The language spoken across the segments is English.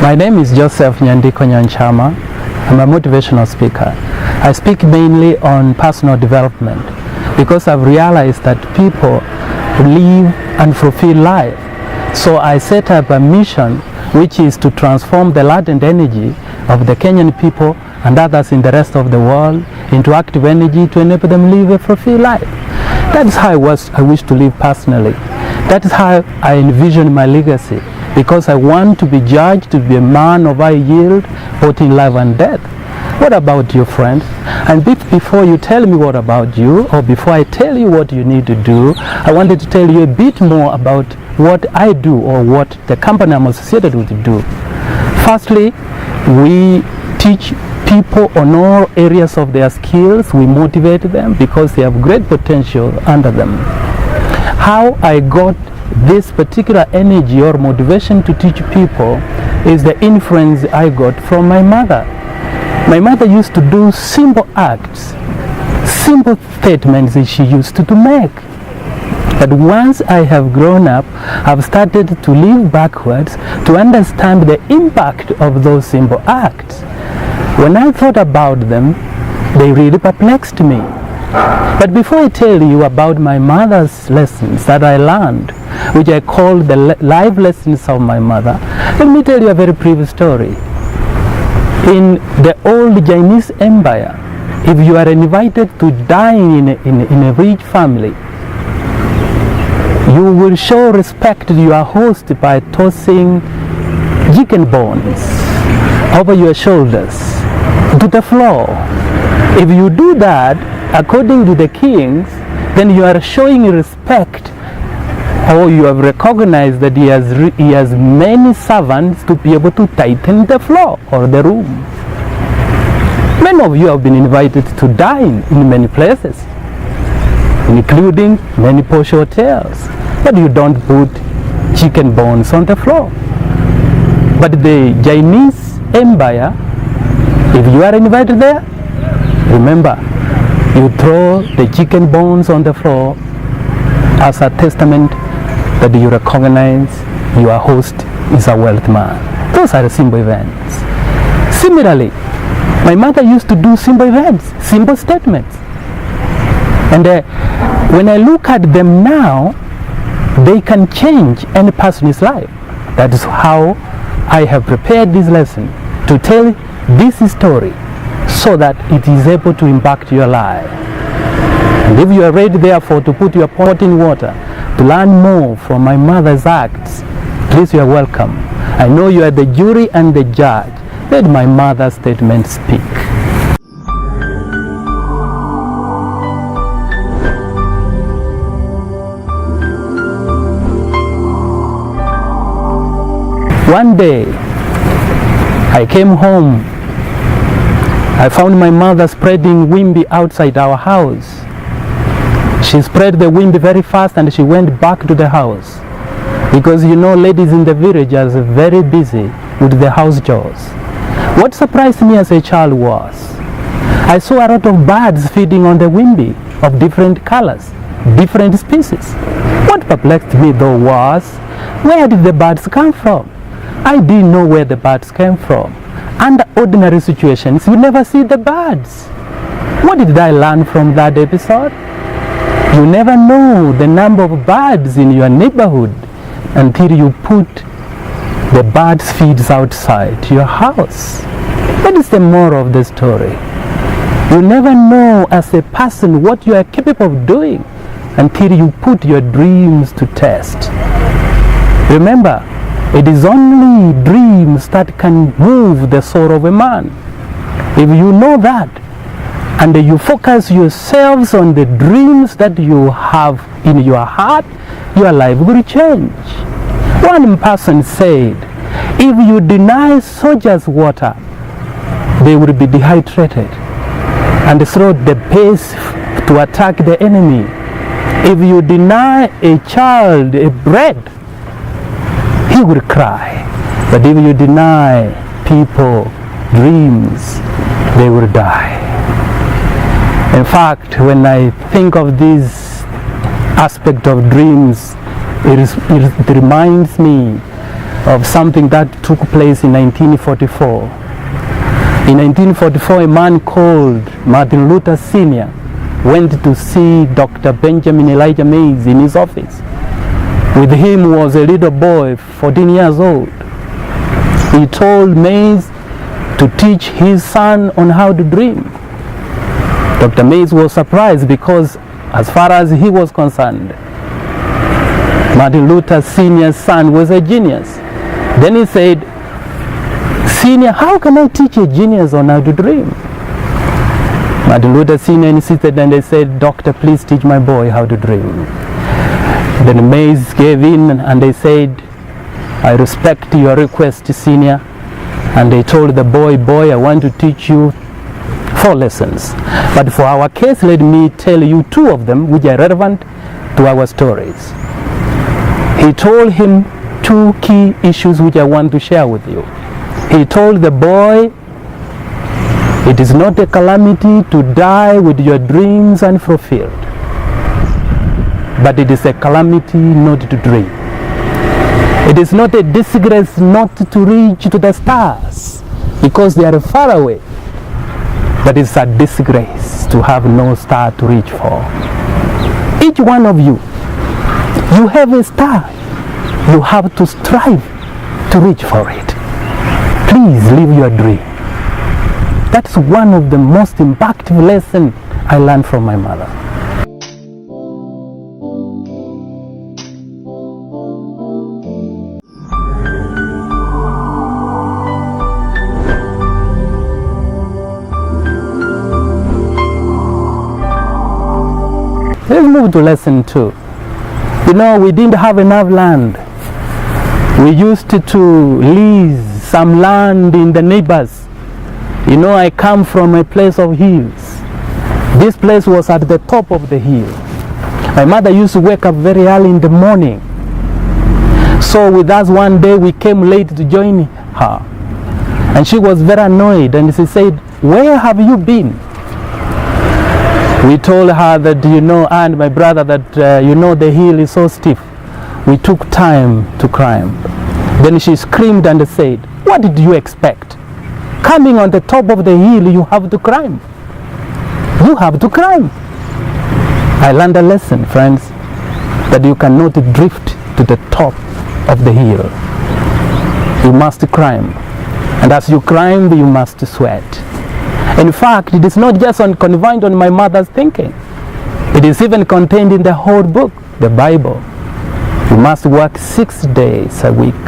My name is Joseph Nyandiko Nyanchama. I'm a motivational speaker. I speak mainly on personal development because I've realized that people live and fulfill life. So I set up a mission which is to transform the latent energy of the Kenyan people and others in the rest of the world into active energy to enable them live a fulfilled life. That is how I wish to live personally. That is how I envision my legacy, because I want to be judged to be a man of high yield, both in life and death. What about you, friends? And before you tell me what about you, or before I tell you what you need to do, I wanted to tell you a bit more about what I do or what the company I'm associated with do. Firstly, we teach people on all areas of their skills. We motivate them because they have great potential under them. How I got this particular energy or motivation to teach people is the influence I got from my mother. My mother used to do simple acts, simple statements that she used to make. But once I have grown up, I've started to live backwards to understand the impact of those simple acts. When I thought about them, they really perplexed me. But before I tell you about my mother's lessons that I learned, which I call the life lessons of my mother, let me tell you a very brief story. In the old Chinese Empire, if you are invited to dine in a rich family, you will show respect to your host by tossing chicken bones over your shoulders to the floor. If you do that, according to the kings, then you are showing respect, or you have recognized that he has many servants to be able to tighten the floor or the room. Many of you have been invited to dine in many places, including many posh hotels, but you don't put chicken bones on the floor. But the Chinese Empire, if you are invited there, remember, you throw the chicken bones on the floor as a testament that you recognize your host is a wealthy man. Those are the simple events. Similarly, my mother used to do simple events, simple statements. And when I look at them now, they can change any person's life. That is how I have prepared this lesson, to tell this story so that it is able to impact your life. And if you are ready, therefore, to put your pot in water, to learn more from my mother's acts, please, you are welcome. I know you are the jury and the judge. Let my mother's statement speak. One day, I came home. I found my mother spreading wimbi outside our house. She spread the wimbi very fast and she went back to the house. Because you know, ladies in the village are very busy with the house chores. What surprised me as a child was, I saw a lot of birds feeding on the wimbi of different colors, different species. What perplexed me though was, where did the birds come from? I didn't know where the birds came from. Under ordinary situations, you never see the birds. What did I learn from that episode? You never know the number of birds in your neighborhood until you put the birds' feeds outside your house. That is the moral of the story. You never know as a person what you are capable of doing until you put your dreams to test. Remember, it is only dreams that can move the soul of a man. If you know that, and you focus yourselves on the dreams that you have in your heart, your life will change. One person said, if you deny soldiers water, they will be dehydrated and throw the pace to attack the enemy. If you deny a child a bread, he will cry. But if you deny people dreams, they will die. In fact, when I think of this aspect of dreams, it reminds me of something that took place in 1944. In 1944, a man called Martin Luther Sr. went to see Dr. Benjamin Elijah Mays in his office. With him was a little boy, 14 years old. He told Mays to teach his son on how to dream. Dr. Mays was surprised because, as far as he was concerned, Martin Luther Sr.'s son was a genius. Then he said, "Senior, how can I teach a genius on how to dream?" Martin Luther Sr. insisted, and they said, "Doctor, please teach my boy how to dream." Then Mays gave in, and they said, "I respect your request, Senior." And they told the boy, "Boy, I want to teach you 4 lessons. But for our case, let me tell you 2 of them which are relevant to our stories." He told him 2 key issues which I want to share with you. He told the boy, "It is not a calamity to die with your dreams unfulfilled, but it is a calamity not to dream. It is not a disgrace not to reach to the stars because they are far away, but it's a disgrace to have no star to reach for. Each one of you, you have a star. You have to strive to reach for it. Please live your dream." That's one of the most impactful lessons I learned from my mother. Let's move to lesson 2. You know, we didn't have enough land. We used to lease some land in the neighbors. You know, I come from a place of hills. This place was at the top of the hill. My mother used to wake up very early in the morning. So with us one day, we came late to join her. And she was very annoyed, and she said, "Where have you been?" We told her that, you know, and my brother, that, you know, the hill is so steep. We took time to climb. Then she screamed and said, "What did you expect? Coming on the top of the hill, you have to climb. You have to climb." I learned a lesson, friends, that you cannot drift to the top of the hill. You must climb. And as you climb, you must sweat. In fact, it is not just confined on my mother's thinking. It is even contained in the whole book, the Bible. You must work 6 days a week,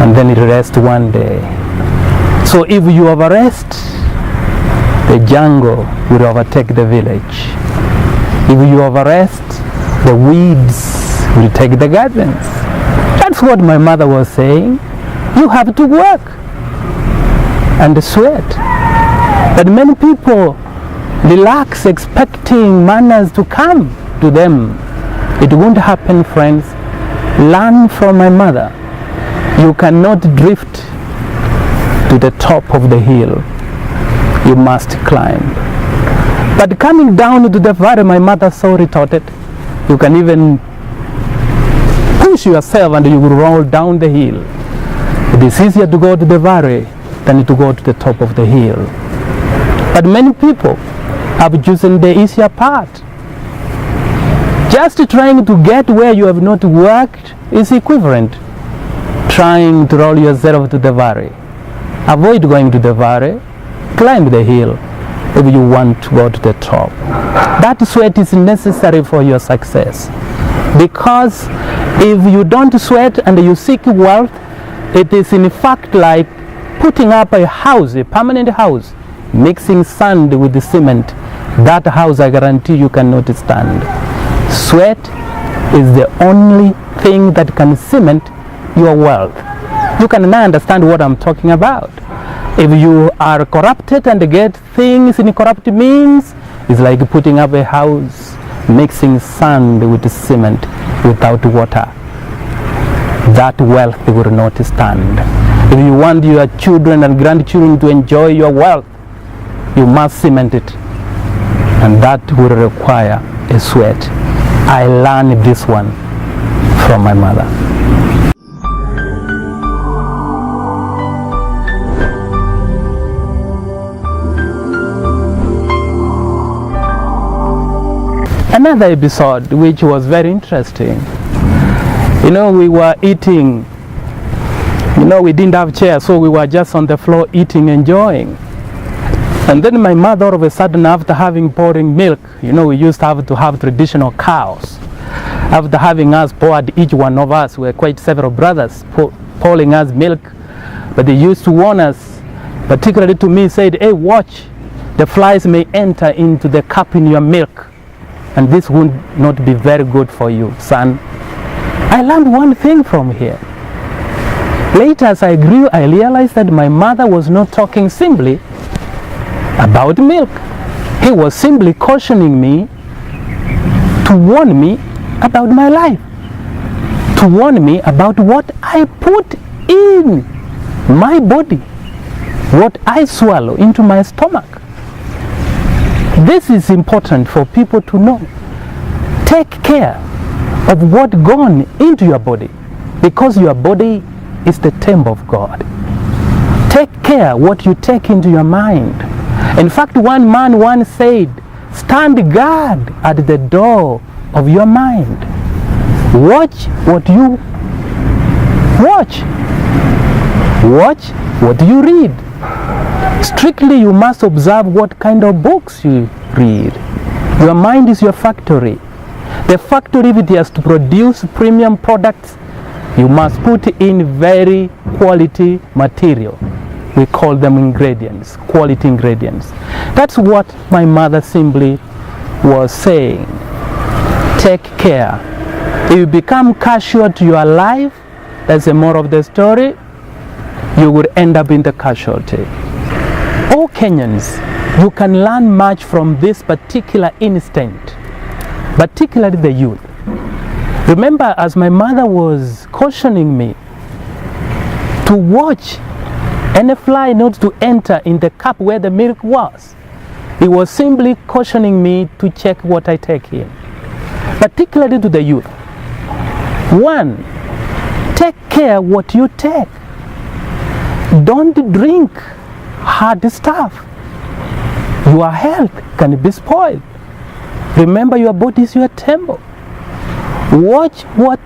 and then rest 1 day. So if you overrest, the jungle will overtake the village. If you overrest, the weeds will take the gardens. That's what my mother was saying. You have to work and sweat. But many people relax expecting manners to come to them. It won't happen, friends. Learn from my mother. You cannot drift to the top of the hill. You must climb. But coming down to the valley, my mother so retorted, you can even push yourself and you will roll down the hill. It is easier to go to the valley than to go to the top of the hill. But many people have chosen the easier part. Just trying to get where you have not worked is equivalent trying to roll yourself to the valley. Avoid going to the valley, climb the hill if you want to go to the top. That sweat is necessary for your success, because if you don't sweat and you seek wealth, it is in fact like putting up a house, a permanent house, mixing sand with the cement. That house, I guarantee you, cannot stand. Sweat is the only thing that can cement your wealth. You can now understand what I'm talking about. If you are corrupted and get things in corrupt means, it's like putting up a house, mixing sand with cement without water. That wealth will not stand. If you want your children and grandchildren to enjoy your wealth, you must cement it, and that will require a sweat. I learned this one from my mother. another episode which was very interesting. You know, we were eating, you know, we didn't have chairs, so we were just on the floor eating, enjoying. And then my mother, all of a sudden, after having pouring milk, you know, we used to have traditional cows. After having us poured, each one of us, we were quite several brothers, pouring us milk. But they used to warn us, particularly to me, said, hey, watch, the flies may enter into the cup in your milk. And this would not be very good for you, son. I learned one thing from here. Later, as I grew, I realized that my mother was not talking simply about milk. He was simply cautioning me to warn me about my life, to warn me about what I put in my body, what I swallow into my stomach. This is important for people to know. Take care of what gone into your body, because your body is the temple of God. Take care what you take into your mind. In fact, one man once said, stand guard at the door of your mind. Watch what you watch. Watch what you read. Strictly, you must observe what kind of books you read. Your mind is your factory. The factory, if it has to produce premium products, you must put in very quality material. We call them ingredients, quality ingredients. That's what my mother simply was saying. Take care. If you become casual to your life, that's the moral of the story, you will end up in the casualty. All Kenyans, you can learn much from this particular instinct, particularly the youth. Remember, as my mother was cautioning me to watch any fly not to enter in the cup where the milk was, he was simply cautioning me to check what I take in, particularly to the youth. One, take care what you take. Don't drink hard stuff. Your health can be spoiled. Remember, your body is your temple. Watch what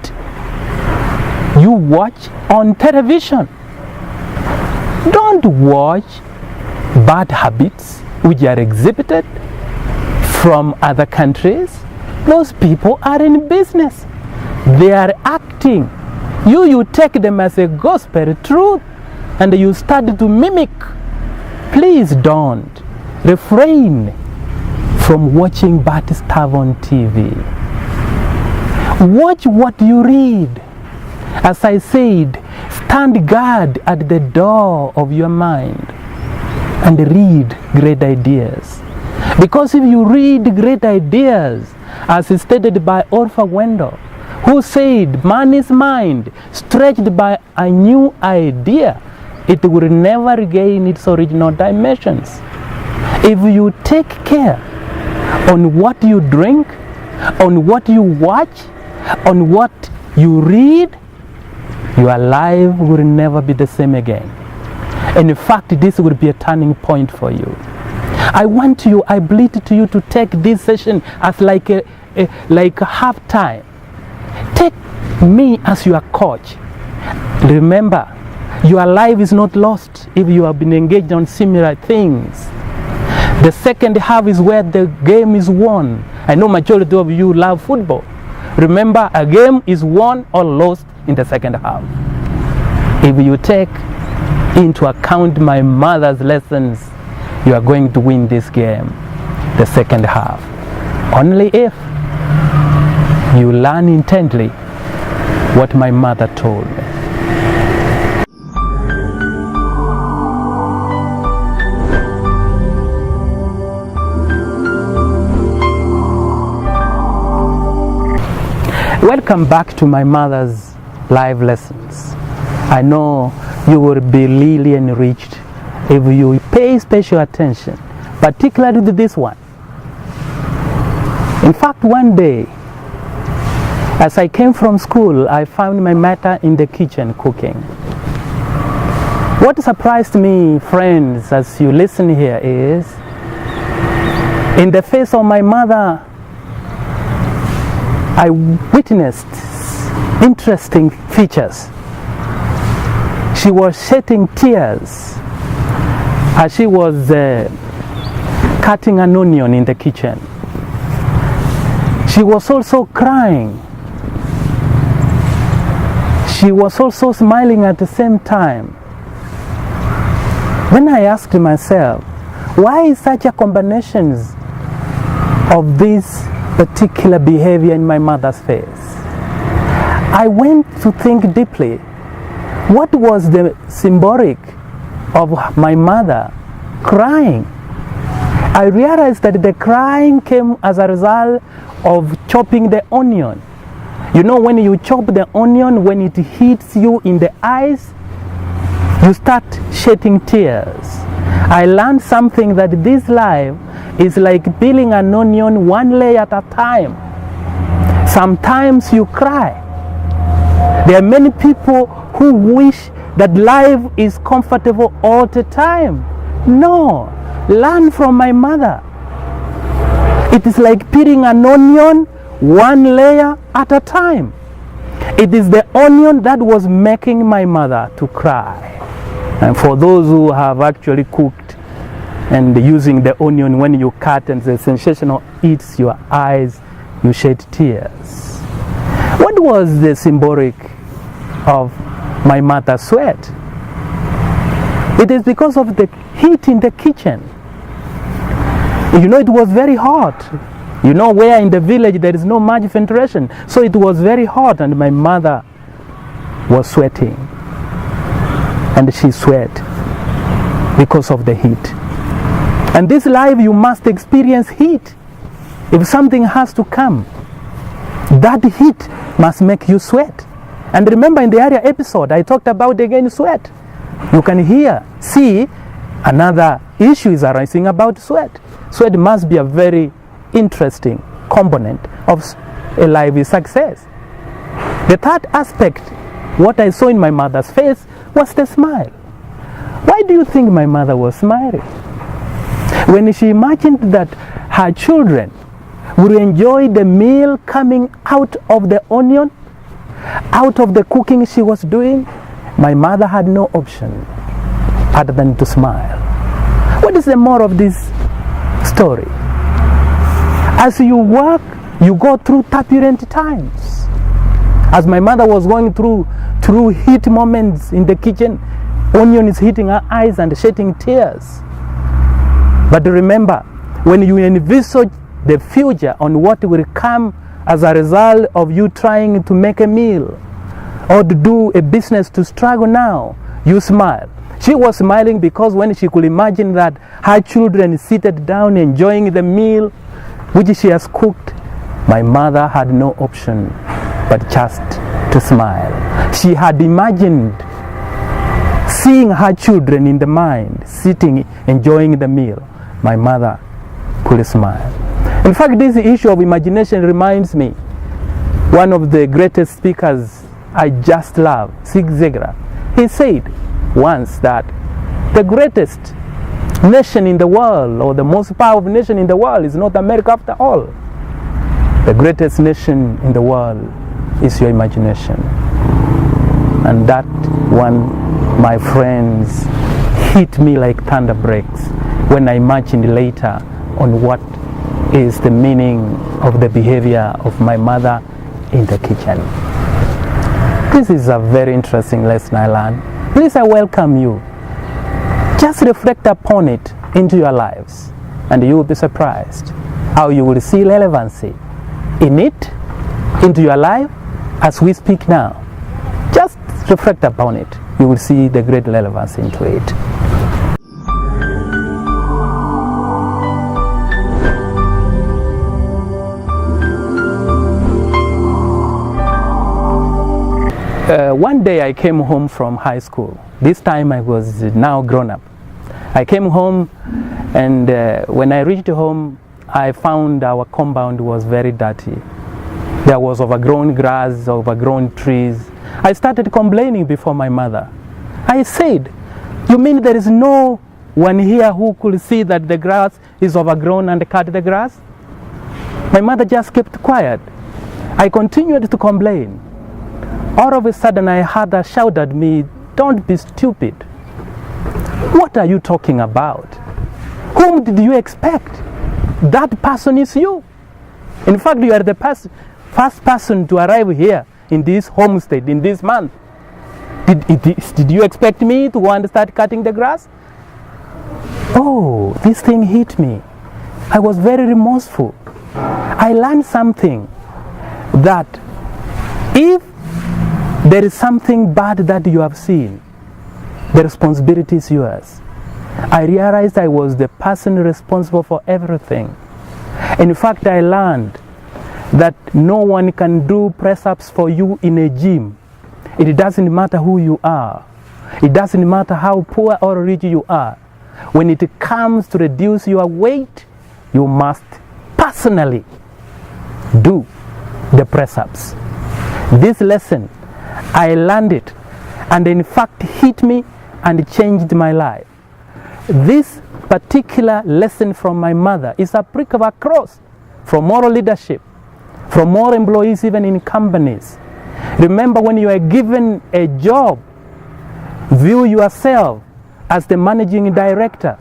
you watch on television. Don't watch bad habits which are exhibited from other countries. Those people are in business. They are acting. You take them as a gospel truth and you start to mimic. Please don't. Refrain from watching bad stuff on TV. Watch what you read. As I said, stand guard at the door of your mind and read great ideas. Because if you read great ideas, as stated by Orpha Wendell, who said, man is mind, stretched by a new idea, it will never regain its original dimensions. If you take care on what you drink, on what you watch, on what you read, your life will never be the same again. And in fact, this will be a turning point for you. I want you, I plead to you to take this session as like a half time. Take me as your coach. Remember, your life is not lost if you have been engaged on similar things. The second half is where the game is won. I know majority of you love football. Remember, a game is won or lost in the second half. If you take into account my mother's lessons, you are going to win this game, the second half. Only if you learn intently what my mother told me. Welcome back to my mother's live lessons. I know you will be really enriched if you pay special attention, particularly to this one. In fact, one day, as I came from school, I found my mother in the kitchen cooking. What surprised me, friends, as you listen here is, in the face of my mother, I witnessed interesting features. She was shedding tears as she was cutting an onion in the kitchen. She was also crying. She was also smiling at the same time. Then I asked myself, why is such a combination of this particular behavior in my mother's face? I went to think deeply. What was the symbolic of my mother crying? I realized that the crying came as a result of chopping the onion. You know, when you chop the onion, when it hits you in the eyes, you start shedding tears. I learned something, that this life is like peeling an onion one layer at a time. Sometimes you cry. There are many people who wish that life is comfortable all the time. No, learn from my mother. It is like peeling an onion one layer at a time. It is the onion that was making my mother to cry. And for those who have actually cooked and using the onion, when you cut and the sensation hits your eyes, you shed tears. What was the symbolic of my mother's sweat? It is because of the heat in the kitchen. You know, it was very hot. You know, where in the village there is no much ventilation, so it was very hot, and my mother was sweating, and she sweat because of the heat. And this life, you must experience heat. If something has to come, that heat must make you sweat. And remember, in the earlier episode I talked about again sweat. You can see another issue is arising about sweat. Sweat must be a very interesting component of a lively success. The third aspect, what I saw in my mother's face, was the smile. Why do you think my mother was smiling? When she imagined that her children would enjoy the meal coming out of the onion, out of the cooking she was doing, my mother had no option other than to smile. What is the moral of this story? As you work, you go through turbulent times. As my mother was going through heat moments in the kitchen, onion is hitting her eyes and shedding tears. But remember, when you envisage the future on what will come as a result of you trying to make a meal or to do a business to struggle now, you smile. She was smiling because when she could imagine that her children seated down enjoying the meal which she has cooked, my mother had no option but just to smile. She had imagined seeing her children in the mind, sitting, enjoying the meal. My mother could smile. In fact, this issue of imagination reminds me, one of the greatest speakers I just love, Zig Ziglar, he said once that the greatest nation in the world, or the most powerful nation in the world, is not America after all. The greatest nation in the world is your imagination. And that one, my friends, hit me like thunder breaks when I imagined later on what is the meaning of the behavior of my mother in the kitchen. This is a very interesting lesson I learned. Please, I welcome you. Just reflect upon it into your lives, and you will be surprised how you will see relevancy in it, into your life, as we speak now. Just reflect upon it. You will see the great relevance into it. One day I came home from high school. This time I was now grown up. I came home, and when I reached home, I found our compound was very dirty. There was overgrown grass, overgrown trees. I started complaining before my mother. I said, "You mean there is no one here who could see that the grass is overgrown and cut the grass?" My mother just kept quiet. I continued to complain. All of a sudden I heard a shout at me, "Don't be stupid. What are you talking about? Whom did you expect? That person is you. In fact, you are the first person to arrive here in this homestead in this month. Did you expect me to go and start cutting the grass?" Oh, this thing hit me. I was very remorseful. I learned something, that if there is something bad that you have seen, the responsibility is yours. I realized I was the person responsible for everything. In fact, I learned that no one can do press-ups for you in a gym. It doesn't matter who you are. It doesn't matter how poor or rich you are. When it comes to reduce your weight, you must personally do the press-ups. This lesson, I learned it, and in fact hit me and changed my life. This particular lesson from my mother is applicable across, from all leadership, from all employees, even in companies. Remember, when you are given a job, view yourself as the managing director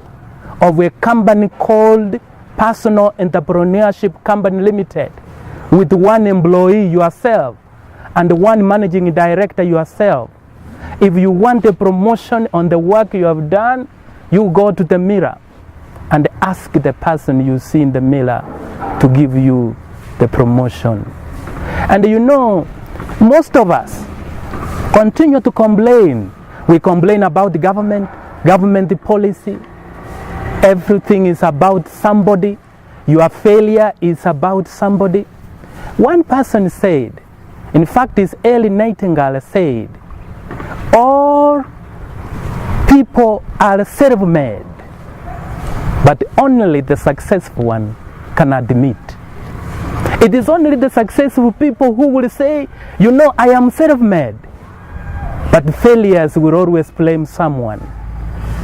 of a company called Personal Entrepreneurship Company Limited, with one employee, yourself, and one managing director, yourself. If you want a promotion on the work you have done, you go to the mirror and ask the person you see in the mirror to give you the promotion. And you know, most of us continue to complain. We complain about the government policy. Everything is about somebody. Your failure is about somebody. One person said, in fact, it's Earl Nightingale said, all people are self-made, but only the successful one can admit. It is only the successful people who will say, you know, I am self-made. But failures will always blame someone.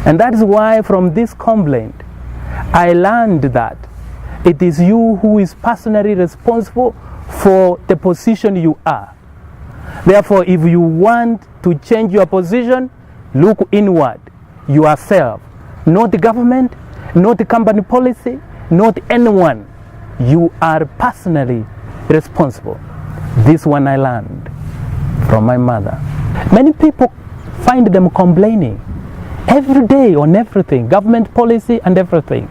And that is why from this complaint, I learned that it is you who is personally responsible for the position you are. Therefore, if you want to change your position, look inward, yourself. Not the government, not the company policy, not anyone. You are personally responsible. This one I learned from my mother. Many people find them complaining every day on everything, government policy and everything.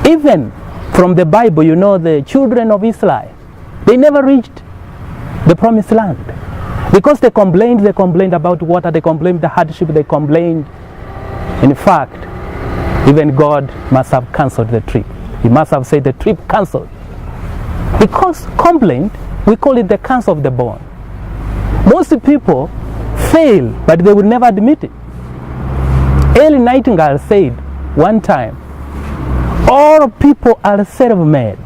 Even from the Bible, you know, the children of Israel, they never reached the promised land. Because they complained about water, they complained the hardship, they complained. In fact, even God must have cancelled the trip. He must have said the trip cancelled. Because complaint, we call it the cancer of the bone. Most people fail, but they will never admit it. Earl Nightingale said one time, all people are self-made,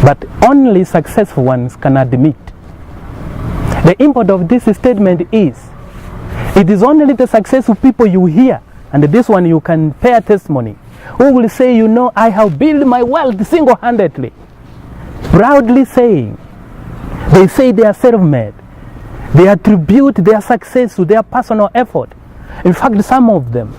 but only successful ones can admit. The import of this statement is, it is only the successful people you hear, and this one you can bear testimony, who will say, you know, I have built my wealth single-handedly. Proudly saying, they say they are self-made. They attribute their success to their personal effort. In fact, some of them,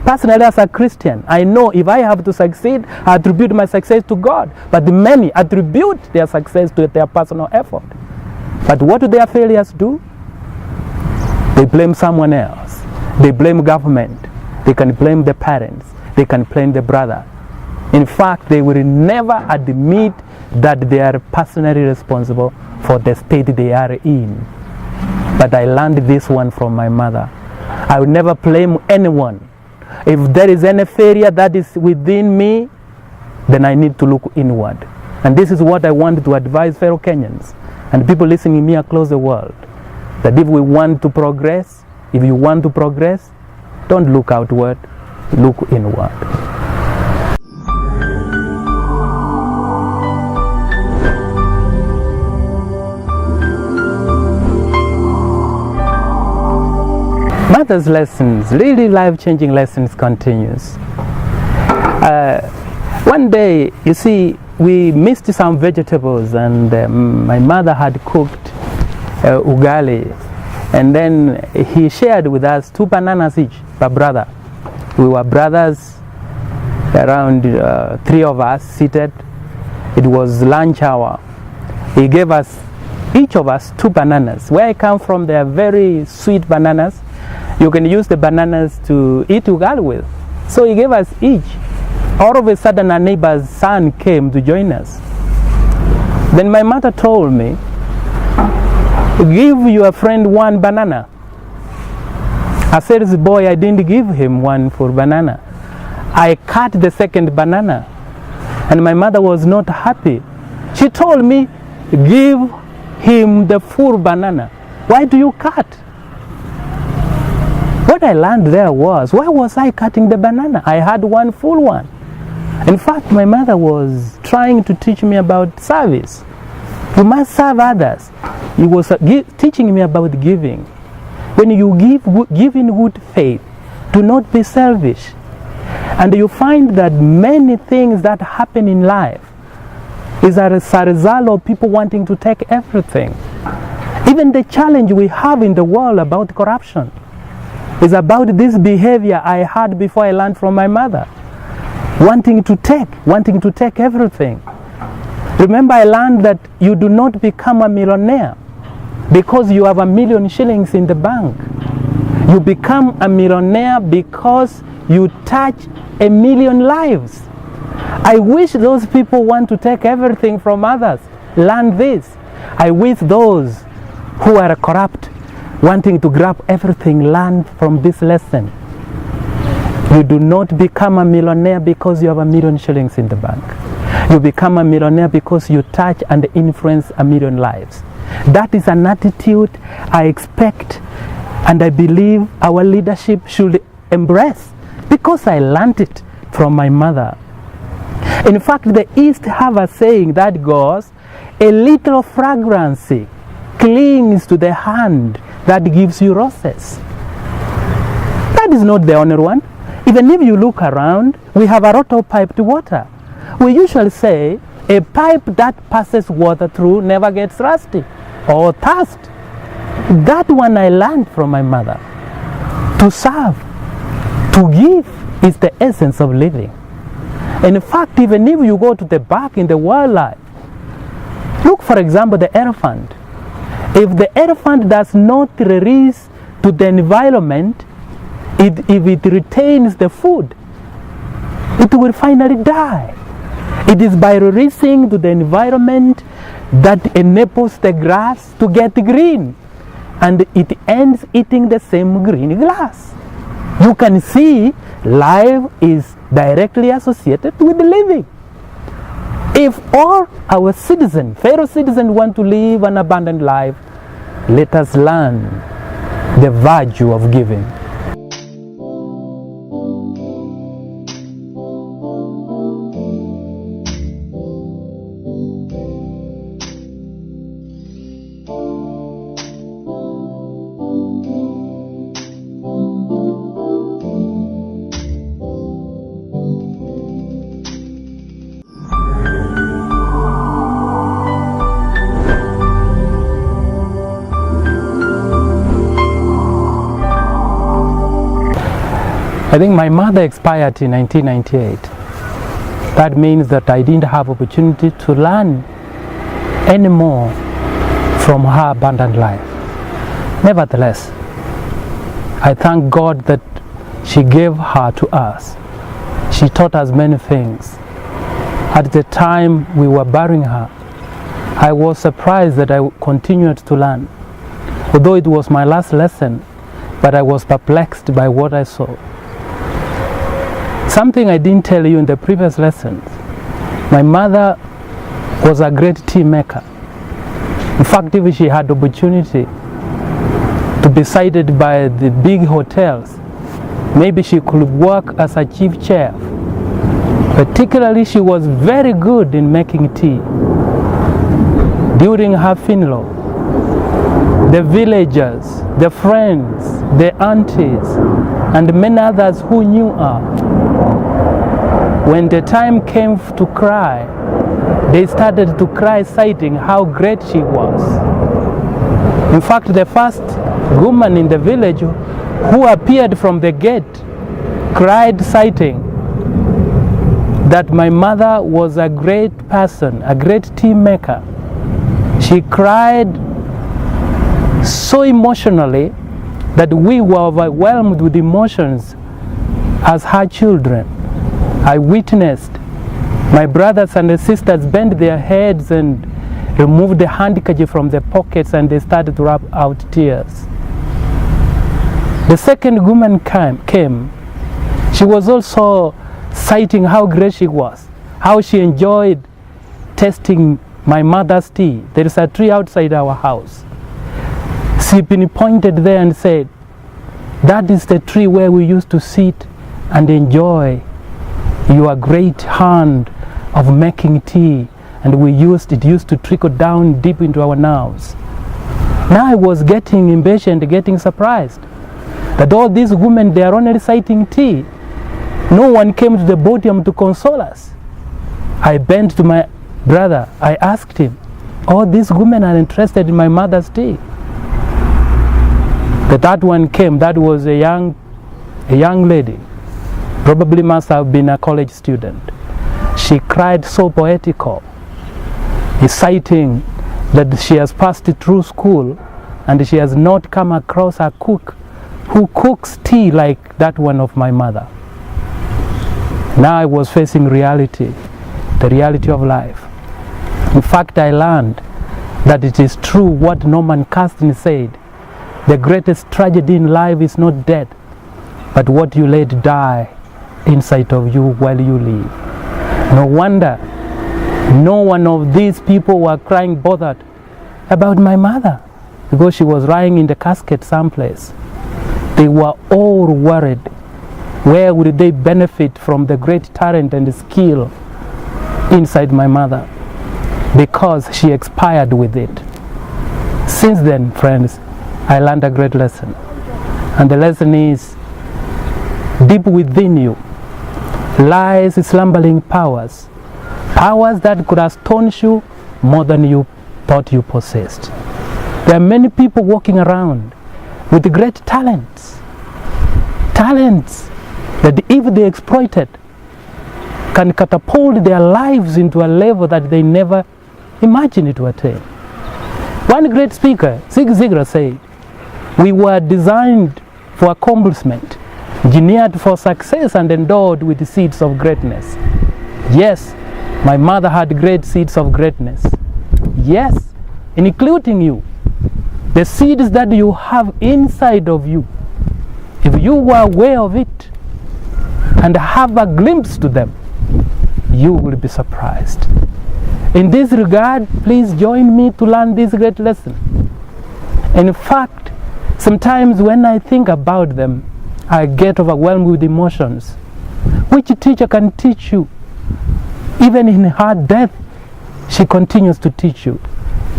personally as a Christian, I know if I have to succeed, I attribute my success to God. But many attribute their success to their personal effort. But what do their failures do? They blame someone else. They blame government. They can blame the parents. They can blame the brother. In fact, they will never admit that they are personally responsible for the state they are in. But I learned this one from my mother. I will never blame anyone. If there is any failure that is within me, then I need to look inward. And this is what I want to advise fellow Kenyans and people listening to me across the world. That if we want to progress, if you want to progress, don't look outward, look inward. Mother's lessons, really life-changing lessons continues. One day, you see, we missed some vegetables, and my mother had cooked ugali, and then he shared with us 2 bananas each per brother. We were brothers, around 3 of us seated. It was lunch hour. He gave us, each of us, 2 bananas. Where I come from, they are very sweet bananas. You can use the bananas to eat ugali with. So he gave us each. All of a sudden, our neighbor's son came to join us. Then my mother told me, give your friend 1 banana. I said, this boy, I didn't give him 1 for banana. I cut the 2nd banana, and my mother was not happy. She told me, give him the full banana. Why do you cut? What I learned there was, why was I cutting the banana? I had 1 full one. In fact, my mother was trying to teach me about service. You must serve others. He was teaching me about giving. When you give in good faith, do not be selfish. And you find that many things that happen in life is as a result of people wanting to take everything. Even the challenge we have in the world about corruption is about this behavior I had before I learned from my mother. Wanting to take everything. Remember, I learned that you do not become a millionaire because you have $1 million shillings in the bank. You become a millionaire because you touch 1 million lives. I wish those people want to take everything from others learn this. I wish those who are corrupt, wanting to grab everything, learn from this lesson. You do not become a millionaire because you have 1 million shillings in the bank. You become a millionaire because you touch and influence 1 million lives. That is an attitude I expect and I believe our leadership should embrace, because I learned it from my mother. In fact, the East have a saying that goes, a little fragrance clings to the hand that gives you roses. That is not the only one. Even if you look around, we have a lot of piped water. We usually say a pipe that passes water through never gets rusty or thirst. That one I learned from my mother. To serve, to give is the essence of living. In fact, even if you go to the back in the wildlife, look, for example, the elephant. If the elephant does not release to the environment, if it retains the food, it will finally die. It is by releasing to the environment that enables the grass to get green, and it ends eating the same green grass. You can see life is directly associated with living. If all our citizens, fellow citizens, want to live an abundant life, let us learn the virtue of giving. I think my mother expired in 1998. That means that I didn't have opportunity to learn any more from her abundant life. Nevertheless, I thank God that she gave her to us. She taught us many things. At the time we were burying her, I was surprised that I continued to learn. Although it was my last lesson, but I was perplexed by what I saw. Something I didn't tell you in the previous lessons. My mother was a great tea maker. In fact, if she had opportunity to be cited by the big hotels, maybe she could work as a chief chef. Particularly, she was very good in making tea. During her funeral, the villagers, the friends, the aunties, and many others who knew her When the time came to cry, they started to cry, citing how great she was. In fact, the first woman in the village who appeared from the gate cried, citing that my mother was a great person, a great tea maker. She cried so emotionally that we were overwhelmed with emotions as her children. I witnessed my brothers and sisters bend their heads and remove the handkerchief from their pockets, and they started to rub out tears. The second woman came. She was also citing how great she was, how she enjoyed tasting my mother's tea. There is a tree outside our house. She pointed there and said, that is the tree where we used to sit and enjoy your great hand of making tea, and it used to trickle down deep into our nerves. Now I was getting impatient, getting surprised that all these women, they are only reciting tea. No one came to the podium to console us. I bent to my brother. I asked him, all these women are interested in my mother's tea. The third one came. That was a young lady, probably must have been a college student. She cried so poetical, citing that she has passed through school and she has not come across a cook who cooks tea like that one of my mother. Now I was facing reality, the reality of life. In fact, I learned that it is true what Norman Caston said. The greatest tragedy in life is not death, but what you let die inside of you while you live. No wonder no one of these people were crying bothered about my mother, because she was lying in the casket someplace. They were all worried, where would they benefit from the great talent and skill inside my mother, because she expired with it. Since then, friends, I learned a great lesson, and the lesson is, deep within you lies slumbering powers that could astonish you more than you thought you possessed. There are many people walking around with great talents that if they exploited can catapult their lives into a level that they never imagined to attain. One great speaker, Zig Ziglar, said, we were designed for accomplishment, engineered for success, and endowed with the seeds of greatness. Yes, my mother had great seeds of greatness. Yes, including you. The seeds that you have inside of you, if you were aware of it and have a glimpse to them, you will be surprised. In this regard, please join me to learn this great lesson. In fact, sometimes when I think about them, I get overwhelmed with emotions. Which teacher can teach you? Even in her death, she continues to teach you.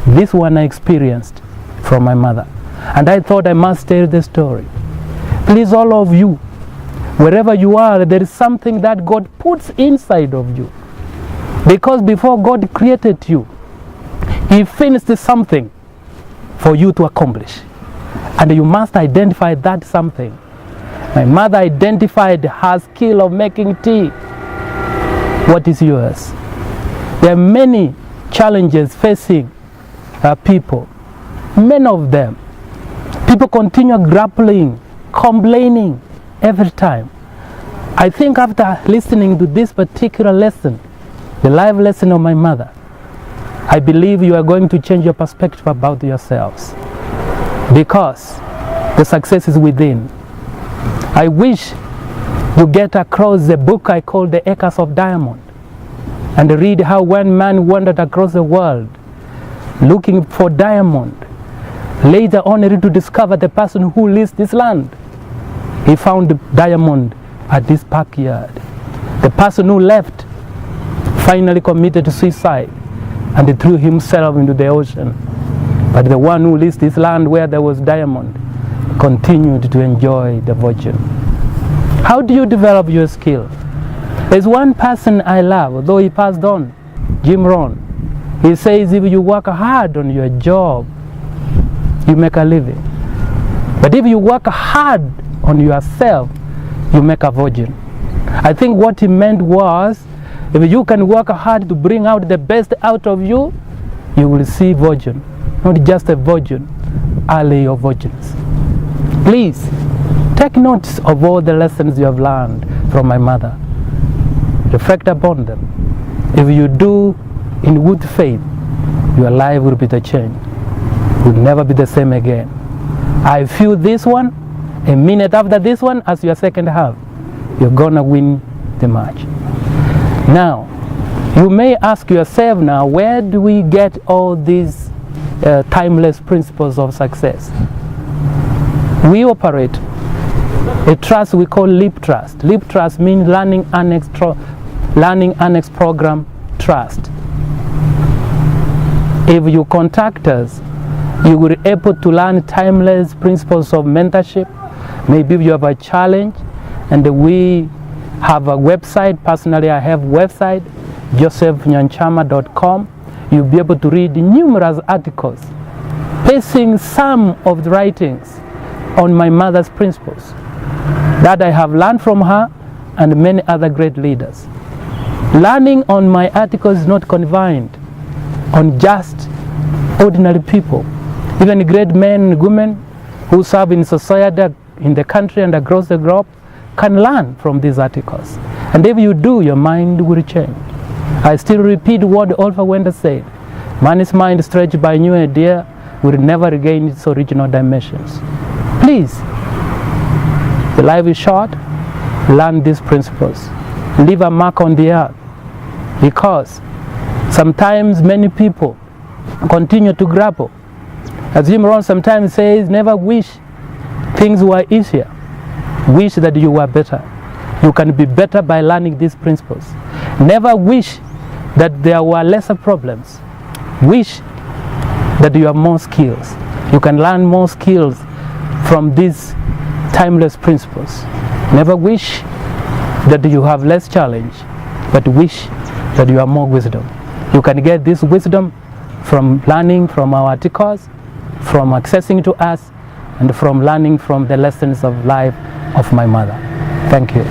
This one I experienced from my mother, and I thought I must tell the story. Please, all of you, wherever you are, there is something that God puts inside of you. Because before God created you, He finished something for you to accomplish. And you must identify that something. My mother identified her skill of making tea. What is yours? There are many challenges facing people. Many of them. People continue grappling, complaining every time. I think after listening to this particular lesson, the life lesson of my mother, I believe you are going to change your perspective about yourselves, because the success is within. I wish you get across the book I call The Acres of Diamond, and read how one man wandered across the world looking for diamond, later only to discover the person who leased this land. He found the diamond at this backyard. The person who left finally committed suicide and threw himself into the ocean. But the one who leased this land where there was diamond continued to enjoy the fortune. How do you develop your skill? There's one person I love, though he passed on, Jim Rohn. He says if you work hard on your job, you make a living. But if you work hard on yourself, you make a fortune. I think what he meant was, if you can work hard to bring out the best out of you, you will see fortune. Not just a fortune, alley of fortunes. Please, take notice of all the lessons you have learned from my mother. Reflect upon them. If you do in good faith, your life will be the change. Will never be the same again. I feel this one, a minute after this one, as your second half, you're gonna win the match. Now, you may ask yourself now, where do we get all these timeless principles of success? We operate a trust we call LEAP Trust. LEAP Trust means Learning Annex Program Trust. If you contact us, you will be able to learn timeless principles of mentorship. Maybe you have a challenge, and we have a website. Personally, I have a website, josephnyonchama.com. You'll be able to read numerous articles, pasting some of the writings on my mother's principles that I have learned from her and many other great leaders. Learning on my articles is not confined on just ordinary people. Even great men and women who serve in society, in the country and across the globe, can learn from these articles. And if you do, your mind will change. I still repeat what Oliver Wendell said: man's mind stretched by new idea will never regain its original dimensions. Please, the life is short. Learn these principles. Leave a mark on the earth, because sometimes many people continue to grapple. As Jim Rohn sometimes says, never wish things were easier. Wish that you were better. You can be better by learning these principles. Never wish that there were lesser problems. Wish that you have more skills. You can learn more skills from these timeless principles. Never wish that you have less challenge, but wish that you have more wisdom. You can get this wisdom from learning from our articles, from accessing to us, and from learning from the lessons of life of my mother. Thank you.